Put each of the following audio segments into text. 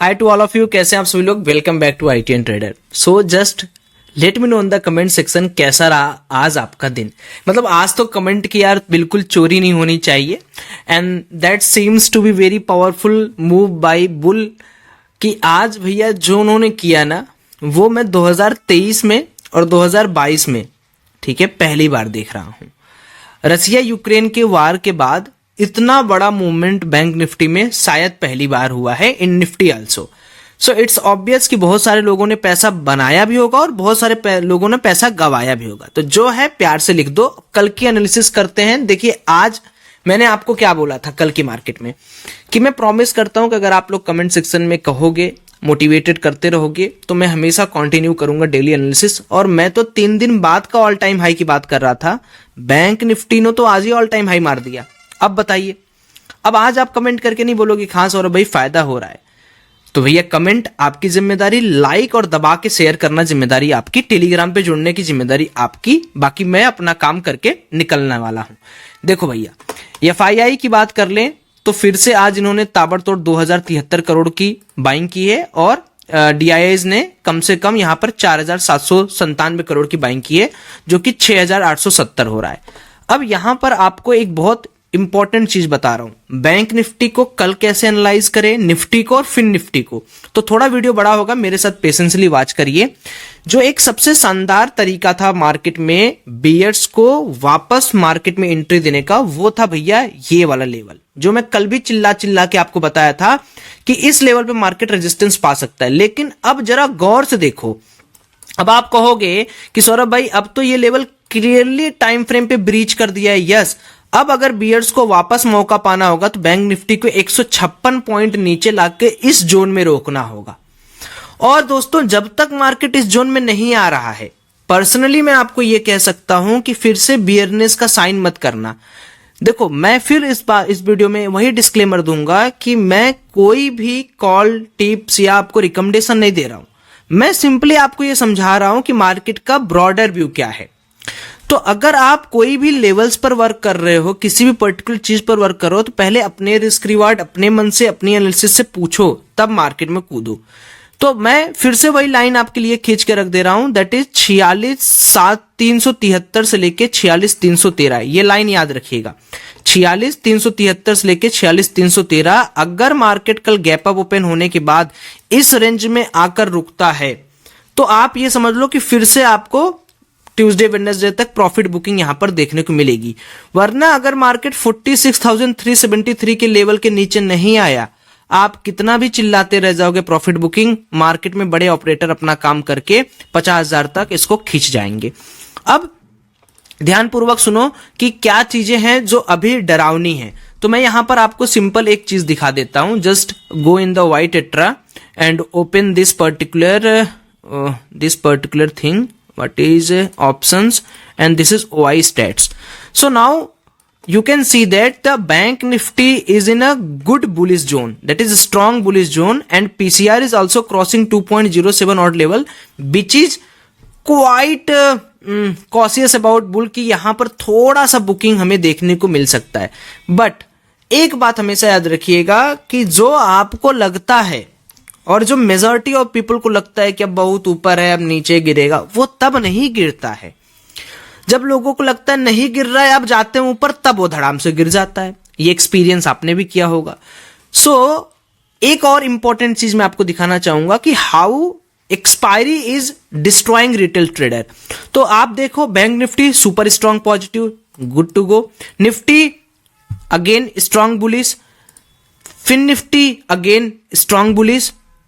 Hi to all of you, कैसे हैं आप सभी लोग। Welcome back to IT and trader. So just let me know in the comment section कैसा रहा आज आपका दिन। मतलब आज तो कमेंट की यार बिल्कुल चोरी नहीं होनी चाहिए and that seems to be very powerful move by bull कि आज भैया जो उन्होंने किया ना वो मैं 2023 में और 2022 में ठीक है पहली बार देख रहा हूँ। रसिया यूक्रेन के वार के बाद इतना बड़ा मूवमेंट बैंक निफ्टी में शायद पहली बार हुआ है, in Nifty also. So it's obvious कि बहुत सारे लोगों ने पैसा बनाया भी होगा और बहुत सारे लोगों ने पैसा गवाया भी होगा। तो जो है प्यार से लिख दो। कल की एनालिसिस करते हैं। देखिए आज मैंने आपको क्या बोला था कल की मार्केट में कि मैं प्रॉमिस करता हूं कि अगर आप लोग कमेंट सेक्शन में कहोगे, मोटिवेटेड करते रहोगे तो मैं हमेशा कंटिन्यू करूंगा डेली एनालिसिस। और मैं तो 3 दिन बाद का ऑल टाइम हाई की बात कर रहा था। बैंक निफ्टी ने तो आज ही ऑल टाइम हाई मार दिया। अब बताइए, अब आज आप कमेंट करके नहीं बोलोगे खां सौरभ भाई फायदा हो रहा है, तो भैया कमेंट आपकी जिम्मेदारी, लाइक और दबा के शेयर करना जिम्मेदारी आपकी, टेलीग्राम पे जुड़ने की जिम्मेदारी आपकी। बाकी मैं अपना काम करके निकलने वाला हूं। देखो भैया एफआईआई की बात कर लें तो फिर से आज इन्होंने ताबड़तोड़ 2073 करोड़ की बाइंग की है और डीआईआईज ने कम से कम यहां पर 4797 करोड़ की बाइंग की है, जो कि 6870 हो रहा है। अब यहां पर आपको एक बहुत इंपॉर्टेंट चीज बता रहा हूं, बैंक निफ्टी को कल कैसे एनालाइज करें, निफ्टी को और फिन निफ्टी को। तो थोड़ा वीडियो बड़ा होगा, मेरे साथ पेशेंसली वॉच करिए। जो एक सबसे शानदार तरीका था मार्केट में बियर्स को वापस मार्केट में एंट्री देने का, वो था भैया ये वाला लेवल, जो मैं कल भी चिल्ला चिल्ला के आपको बताया था कि इस लेवल पे मार्केट रेजिस्टेंस पा सकता है। लेकिन अब जरा गौर से देखो, अब आप कहोगे कि सौरभ भाई अब तो ये लेवल क्लियरली टाइम फ्रेम पे ब्रीच कर दिया है। यस, अब अगर बियर्स को वापस मौका पाना होगा तो बैंक निफ्टी को 156 पॉइंट नीचे लाके इस जोन में रोकना होगा। और दोस्तों जब तक मार्केट इस जोन में नहीं आ रहा है, पर्सनली मैं आपको यह कह सकता हूं कि फिर से बियरनेस का साइन मत करना। देखो मैं फिर इस वीडियो में वही डिस्क्लेमर दूंगा कि मैं कोई भी कॉल टिप्स या आपको रिकमेंडेशन नहीं दे रहा हूं। मैं सिंपली आपको यह समझा रहा हूं कि मार्केट का ब्रॉडर व्यू क्या है। तो अगर आप कोई भी लेवल्स पर वर्क कर रहे हो, किसी भी पर्टिकुलर चीज पर वर्क कर रहे हो, तो पहले अपने रिस्क रिवार्ड अपने मन से, अपनी एनालिसिस से पूछो, तब मार्केट में कूदो। तो मैं फिर से वही लाइन आपके लिए खींच के रख दे रहा हूं, दैट इज 46,373 से लेके 46,313। ये लाइन याद रखिएगा, 46,373 से लेके 46,313। अगर मार्केट कल गैप अप ओपन होने के बाद इस रेंज में आकर रुकता है तो आप ये समझ लो कि फिर से आपको ट्यूसडे वेडनेसडे तक प्रॉफिट बुकिंग यहां पर देखने को मिलेगी। वरना अगर मार्केट 46,373 के लेवल के नीचे नहीं आया, आप कितना भी चिल्लाते रह जाओगे प्रॉफिट बुकिंग, मार्केट में बड़े ऑपरेटर अपना काम करके 50,000 तक इसको खींच जाएंगे। अब ध्यानपूर्वक सुनो कि क्या चीजें हैं जो अभी डरावनी हैं। तो मैं यहां पर आपको सिंपल एक चीज दिखा देता हूं। Just go in the white attire and open this particular thing. What is options, and this is OI stats. So now you can see that the bank nifty is in a good bullish zone, that is a strong bullish zone, and PCR is also crossing 2.07 odd level, which is quite cautious about bull कि यहां पर थोड़ा सा booking हमें देखने को मिल सकता है। बट एक बात हमेशा याद रखिएगा कि जो आपको लगता है और जो मेजॉरिटी ऑफ पीपल को लगता है कि अब बहुत ऊपर है, अब नीचे गिरेगा, वो तब नहीं गिरता है। जब लोगों को लगता है नहीं गिर रहा है, अब जाते हैं ऊपर, तब वो धड़ाम से गिर जाता है। ये एक्सपीरियंस आपने भी किया होगा। सो एक और इंपॉर्टेंट चीज मैं आपको दिखाना चाहूंगा कि how expiry is destroying retail trader. तो आप देखो bank nifty super strong positive, good to go. Nifty again strong bullish, fin nifty again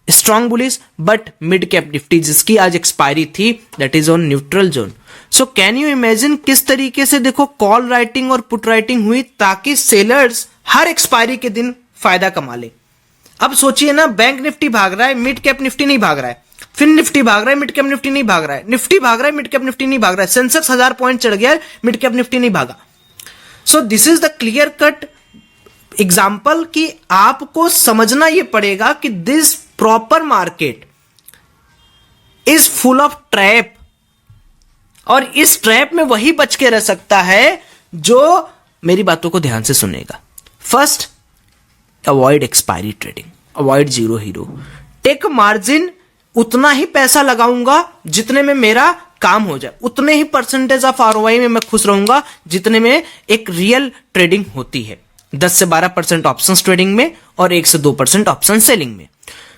strong bullish, but mid cap nifty जिसकी आज एक्सपायरी थी that is on neutral zone. So can you imagine किस तरीके से देखो call writing और put writing हुई ताकि सेलर्स हर एक्सपायरी के दिन फायदा कमा ले। अब सोचिए ना, बैंक निफ्टी भाग रहा है, मिड कैप निफ्टी नहीं भाग रहा है, फिन निफ्टी भाग रहा है, मिड कैप निफ्टी नहीं भाग रहा है, निफ्टी भाग रहा है, मिड कैप निफ्टी नहीं भाग रहा है, सेंसेक्स 1000 पॉइंट चढ़ गया है, मिड कैप निफ्टी नहीं भागा। So this is the clear cut example कि आपको समझना यह पड़ेगा कि this proper market is full of trap, और इस ट्रैप में वही बच के रह सकता है जो मेरी बातों को ध्यान से सुनेगा। First, avoid expiry trading, avoid zero hero. Take margin उतना ही पैसा लगाऊंगा जितने में मेरा काम हो जाए, उतने ही परसेंटेज ऑफ आरओआई में मैं खुश रहूंगा जितने में एक रियल ट्रेडिंग होती है। 10 से 12% ऑप्शन ट्रेडिंग में और 1 से 2% ऑप्शन सेलिंग में।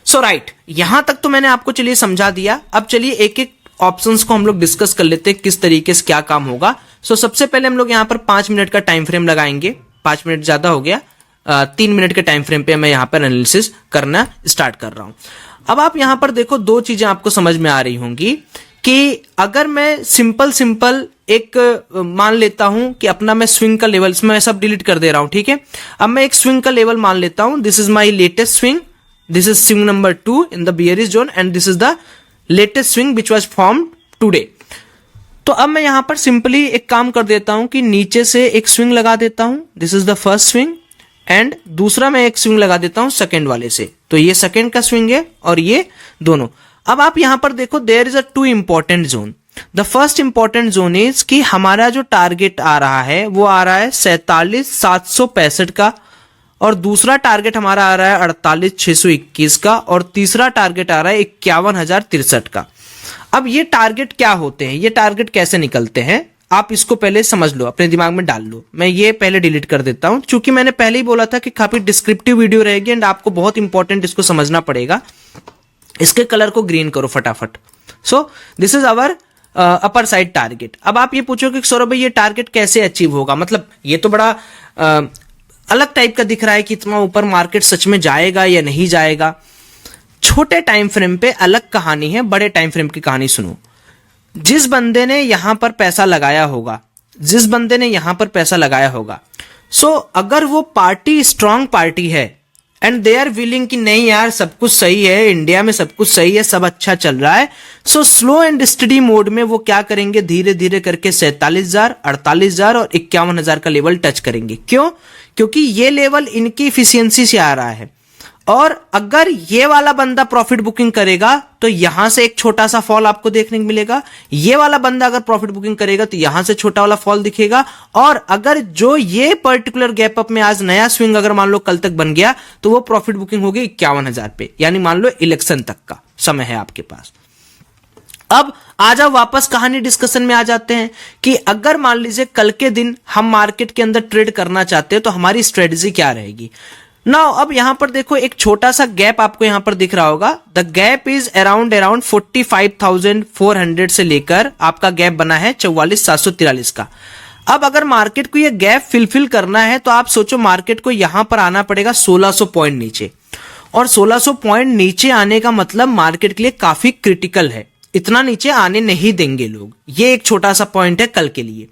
सो राइट, यहां तक तो मैंने आपको चलिए समझा दिया। अब चलिए एक एक ऑप्शंस को हम लोग डिस्कस कर लेते हैं, किस तरीके से क्या काम होगा। सो सबसे पहले हम लोग यहां पर 5 मिनट का टाइम फ्रेम लगाएंगे। 5 मिनट ज्यादा हो गया, 3 मिनट के टाइम फ्रेम पे मैं यहां पर एनालिसिस करना स्टार्ट कर रहा हूं। अब आप यहां पर देखो, दो चीजें आपको समझ में आ रही होंगी कि अगर मैं सिंपल एक मान लेता हूं कि अपना मैं स्विंग का लेवल, मैं सब डिलीट कर दे रहा हूं, ठीक है। अब मैं एक स्विंग का लेवल मान लेता हूं, this is my latest swing, this is swing number 2 in the bearish zone and this is the latest swing which was formed today. तो अब मैं यहां पर सिंपली एक काम कर देता हूं कि नीचे से एक स्विंग लगा देता हूं, this is the first swing, and दूसरा मैं एक स्विंग लगा देता हूं सेकंड वाले से। तो ये सेकंड का स्विंग है और ये दोनों। अब आप यहां पर देखो, there is a 2 important zone. The first important zone is कि हमारा जो टारगेट आ रहा है वो आ रहा है 47,765 का, और दूसरा टारगेट हमारा आ रहा है 48,621 का, और तीसरा टारगेट आ रहा है 51,063 का। अब ये टारगेट क्या होते हैं, ये टारगेट कैसे निकलते हैं, आप इसको पहले समझ लो, अपने दिमाग में डाल लो। मैं ये पहले डिलीट कर देता हूं, क्योंकि मैंने पहले ही बोला था कि काफी डिस्क्रिप्टिव वीडियो रहेगी एंड आपको बहुत इंपॉर्टेंट इसको समझना पड़ेगा। इसके कलर को ग्रीन करो फटाफट। So this is our upper side target. अब आप ये पूछो कि सौरभ भाई ये टारगेट कैसे अचीव होगा, मतलब ये तो बड़ा अलग टाइप का दिख रहा है कि इतना ऊपर मार्केट सच में जाएगा या नहीं जाएगा। छोटे टाइम फ्रेम पे अलग कहानी है, बड़े टाइम फ्रेम की कहानी सुनो। जिस बंदे ने यहां पर पैसा लगाया होगा, जिस बंदे ने यहां पर पैसा लगाया होगा, सो अगर वो पार्टी स्ट्रांग पार्टी है एंड दे आर विलिंग कि नहीं यार सब कुछ सही है, इंडिया में सब कुछ सही है, सब अच्छा चल रहा है, so slow and study mode में वो क्या करेंगे, धीरे धीरे करके 47,000, 48,000 और 51,000 का लेवल टच करेंगे। क्यों? क्योंकि ये लेवल इनकी इफिशियंसी से आ रहा है। और अगर ये वाला बंदा प्रॉफिट बुकिंग करेगा तो यहां से एक छोटा सा फॉल आपको देखने को मिलेगा, ये वाला बंदा अगर प्रॉफिट बुकिंग करेगा तो यहां से छोटा वाला फॉल दिखेगा, और अगर जो ये पर्टिकुलर गैप अप में आज नया स्विंग अगर मान लो कल तक बन गया तो वो प्रॉफिट बुकिंग होगी 51,000 पे, यानी मान लो इलेक्शन तक का समय है आपके पास। अब आ जाओ वापस कहानी डिस्कशन में आ जाते हैं कि अगर मान लीजिए कल के दिन हम मार्केट के अंदर ट्रेड करना चाहते हैं तो हमारी स्ट्रेटजी क्या रहेगी। नाउ अब यहां पर देखो, एक छोटा सा गैप आपको यहां पर दिख रहा होगा, द गैप इज अराउंड 45,400 से लेकर आपका गैप बना है 44,743 का। अब अगर मार्केट को ये गैप फिलफिल करना है तो आप सोचो मार्केट को यहां पर आना पड़ेगा 1600 पॉइंट नीचे, और 1600 पॉइंट नीचे आने का मतलब मार्केट के लिए काफी क्रिटिकल है, इतना नीचे आने नहीं देंगे लोग। ये एक छोटा सा पॉइंट है कल के लिए।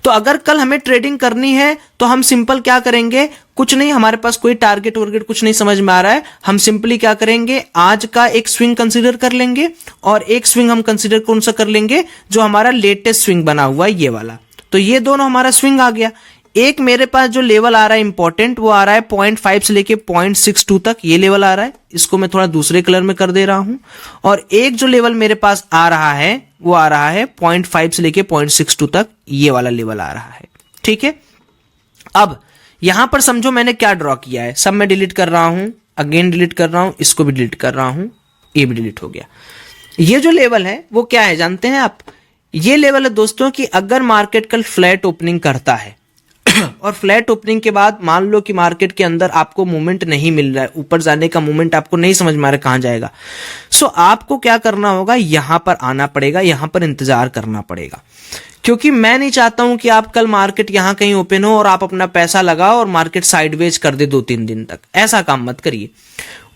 तो अगर कल हमें ट्रेडिंग करनी है तो हम सिंपल क्या करेंगे, कुछ नहीं, हमारे पास कोई टारगेट वारगेट कुछ नहीं समझ में आ रहा है, हम सिंपली क्या करेंगे, आज का एक स्विंग कंसीडर कर लेंगे और एक स्विंग हम कंसीडर कौन सा कर लेंगे, जो हमारा लेटेस्ट स्विंग बना हुआ है ये वाला। तो ये दोनों हमारा स्विंग आ गया। एक मेरे पास जो लेवल आ रहा है इंपॉर्टेंट, वो आ रहा है 0.5 से लेके 0.62 तक, ये लेवल आ रहा है, इसको मैं थोड़ा दूसरे कलर में कर दे रहा हूं। और एक जो लेवल मेरे पास आ रहा है वो आ रहा है 0.5 से लेके 0.62 तक, ये वाला लेवल आ रहा है, ठीक है। अब यहां पर समझो मैंने क्या ड्रॉ किया है, सब मैं डिलीट कर रहा हूं, अगेन डिलीट कर रहा हूं, इसको भी डिलीट कर रहा हूं, ये भी डिलीट हो गया। ये जो लेवल है वो क्या है जानते हैं आप, ये लेवल है दोस्तों कि अगर मार्केट कल फ्लैट ओपनिंग करता है और फ्लैट ओपनिंग के बाद मान लो कि मार्केट के अंदर आपको मूवमेंट नहीं मिल रहा है, ऊपर जाने का मूवमेंट आपको नहीं समझ में आ रहा है कहां जाएगा, सो आपको क्या करना होगा, यहां पर आना पड़ेगा, यहां पर इंतजार करना पड़ेगा। क्योंकि मैं नहीं चाहता हूं कि आप कल मार्केट यहां कहीं ओपन हो और आप अपना पैसा लगाओ और मार्केट साइडवेज कर दे 2-3 दिन तक, ऐसा काम मत करिए।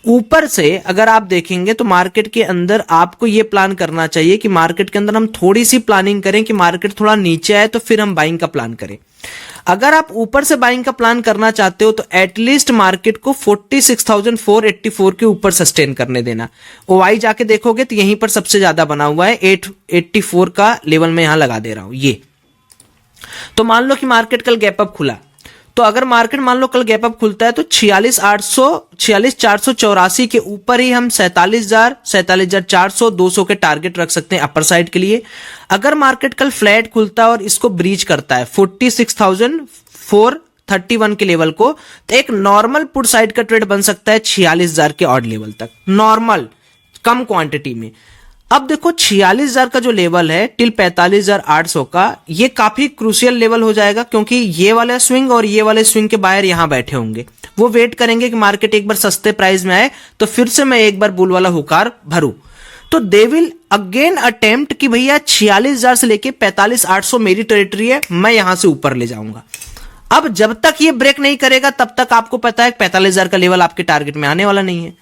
ऊपर से अगर आप देखेंगे तो मार्केट के अंदर आपको यह प्लान करना चाहिए कि मार्केट के अंदर हम थोड़ी सी प्लानिंग करें कि मार्केट थोड़ा नीचे आए तो फिर हम बाइंग का प्लान करें। अगर आप ऊपर से बाइंग का प्लान करना चाहते हो तो एटलीस्ट मार्केट को 46,484 के ऊपर सस्टेन करने देना। ओवाई जाके देखोगे तो यहीं पर सबसे ज्यादा बना हुआ है, 884 का लेवल में यहां लगा दे रहा हूं ये। तो मान लो कि मार्केट कल गैप अप खुला, तो अगर मार्केट मान लो कल गैप अप खुलता है तो 46,484 के ऊपर ही हम 47,000, 47,400, 200 के टारगेट रख सकते हैं अपर साइड के लिए। अगर मार्केट कल फ्लैट खुलता है और इसको ब्रीच करता है 46,4 31 के लेवल को, तो एक नॉर्मल पुट साइड का ट्रेड बन सकता है 46,000 के ऑड लेवल तक, नॉर्मल कम क्वांटिटी में। अब देखो 46,000 का जो लेवल है टिल 45,800 का, ये काफी क्रूशियल लेवल हो जाएगा, क्योंकि ये वाला स्विंग और ये वाले स्विंग के बायर यहां बैठे होंगे, वो वेट करेंगे कि मार्केट एक बार सस्ते प्राइस में आए तो फिर से मैं एक बार बुल वाला हुकार भरूं। तो दे विल अगेन अटेम्प्ट कि भैया 46,000 से लेके 45,800 मेरी टेरिटरी है, मैं यहां से ऊपर ले जाऊंगा। अब जब तक ये ब्रेक नहीं करेगा तब तक आपको पता है 45,000 का लेवल आपके टारगेट में आने वाला नहीं है।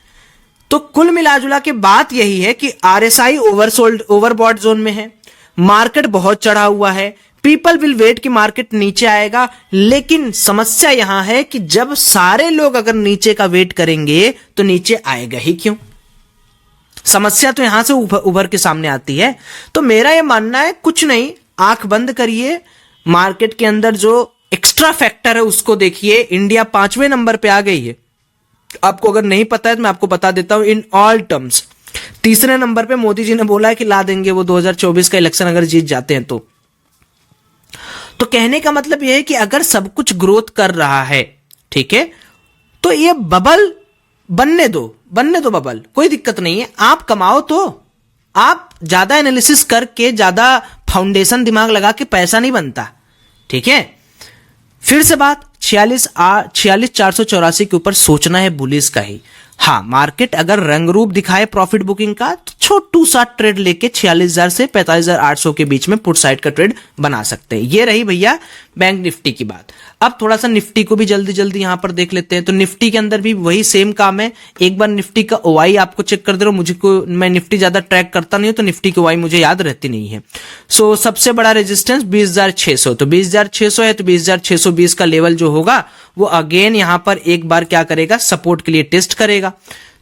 तो कुल मिलाजुला के बात यही है कि आरएसआई ओवरसोल्ड, ओवरबॉट जोन में है, मार्केट बहुत चढ़ा हुआ है, पीपल विल वेट कि मार्केट नीचे आएगा। लेकिन समस्या यहां है कि जब सारे लोग अगर नीचे का वेट करेंगे तो नीचे आएगा ही क्यों? समस्या तो यहां से उभर के सामने आती है। तो मेरा यह मानना है कुछ नहीं, आंख बंद करिए, मार्केट के अंदर जो एक्स्ट्रा फैक्टर है उसको देखिए। इंडिया 5वें नंबर पे आ गई है, आपको अगर नहीं पता है तो मैं आपको बता देता हूं इन ऑल टर्म्स। तीसरे नंबर पे मोदी जी ने बोला है कि ला देंगे वो 2024 का इलेक्शन अगर जीत जाते हैं तो कहने का मतलब यह है कि अगर सब कुछ ग्रोथ कर रहा है, ठीक है, तो ये बबल बनने दो बबल, कोई दिक्कत नहीं है, आप कमाओ। तो आप ज्यादा एनालिसिस करके, ज्यादा फाउंडेशन दिमाग लगा के पैसा नहीं बनता, ठीक है। फिर से बात 46,484 के ऊपर सोचना है बुलिस का ही। हाँ, मार्केट अगर रंग रूप दिखाए प्रॉफिट बुकिंग का तो छोटू सा ट्रेड लेके 46,000 से 45,800 के बीच में पुट साइड का ट्रेड बना सकते हैं। ये रही भैया बैंक निफ्टी की बात। अब थोड़ा सा निफ्टी को भी जल्दी जल्दी यहां पर देख लेते हैं। तो निफ्टी के अंदर भी वही सेम काम है। एक बार निफ्टी का ओआई आपको चेक कर दे रहा हूं, मैं निफ्टी ज्यादा ट्रैक करता नहीं हूं तो निफ्टी की ओआई मुझे याद रहती नहीं है। सो सबसे बड़ा रेजिस्टेंस 20,600, तो 20,600 है तो 20,620 का लेवल जो होगा वो अगेन यहां पर एक बार क्या करेगा, सपोर्ट के लिए टेस्ट करेगा।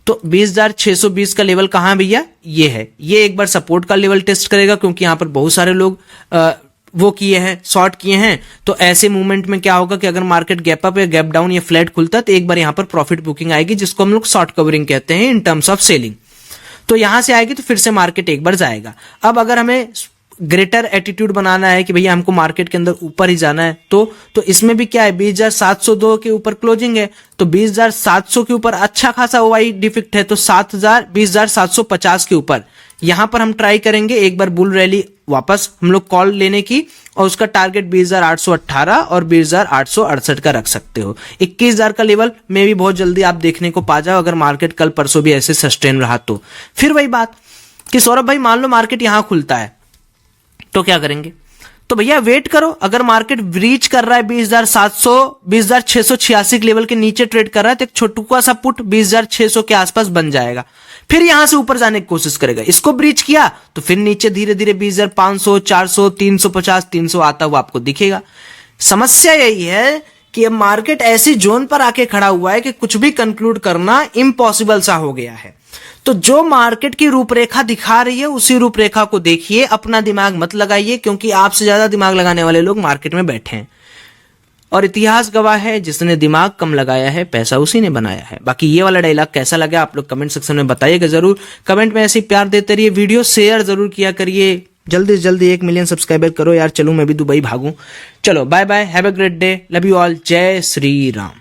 तो 20,620 का लेवल कहां भैया, ये है, ये एक बार सपोर्ट का लेवल टेस्ट करेगा, क्योंकि यहां पर बहुत सारे लोग वो किए हैं, शॉर्ट किए हैं। तो ऐसे मूवमेंट में क्या होगा कि अगर मार्केट गैप अप या गैप डाउन या फ्लैट खुलता है तो एक बार यहां पर प्रॉफिट बुकिंग आएगी, जिसको हम लोग शॉर्ट कवरिंग कहते हैं इन टर्म्स ऑफ सेलिंग। तो यहां से आएगी तो फिर से मार्केट एक बार जाएगा। अब अगर हमें ग्रेटर एटीट्यूड बनाना है कि भैया हमको मार्केट के अंदर ऊपर ही जाना है, तो इसमें भी क्या है, 20,702 के ऊपर क्लोजिंग है, तो 20,700 के ऊपर अच्छा खासा ओआई डिफिक्ट है, तो 20,750 के ऊपर यहां पर हम ट्राई करेंगे एक बार बुल रैली वापस हम लोग कॉल लेने की, और उसका टारगेट 20,818 और 20,868 का रख सकते हो। 21,000 का लेवल में भी बहुत जल्दी आप देखने को पा जाओ अगर मार्केट कल परसों भी ऐसे सस्टेन रहा तो। फिर वही बात कि सौरभ भाई मान लो मार्केट यहां खुलता है तो क्या करेंगे, तो भैया वेट करो। अगर मार्केट रीच कर रहा है 20,686 के लेवल के नीचे ट्रेड कर रहा है तो एक छोटुका सा पुट 20,600 के आसपास बन जाएगा, फिर यहां से ऊपर जाने की कोशिश करेगा। इसको ब्रीच किया तो फिर नीचे धीरे धीरे 20,500, 400, 350, 300 आता हुआ आपको दिखेगा। समस्या यही है कि अब मार्केट ऐसी जोन पर आके खड़ा हुआ है कि कुछ भी कंक्लूड करना इम्पॉसिबल सा हो गया है। तो जो मार्केट की रूपरेखा दिखा रही है उसी रूपरेखा को देखिए, अपना दिमाग मत लगाइए, क्योंकि आपसे ज्यादा दिमाग लगाने वाले लोग मार्केट में बैठे हैं। और इतिहास गवाह है, जिसने दिमाग कम लगाया है पैसा उसी ने बनाया है। बाकी ये वाला डायलॉग कैसा लगा आप लोग कमेंट सेक्शन में बताइएगा जरूर। कमेंट में ऐसे ही प्यार देते रहिए, वीडियो शेयर जरूर किया करिए। जल्दी से जल्दी 1 मिलियन सब्सक्राइबर करो यार, चलूं मैं भी दुबई भागूं। चलो bye bye, have a great day, love you all, जय श्री राम।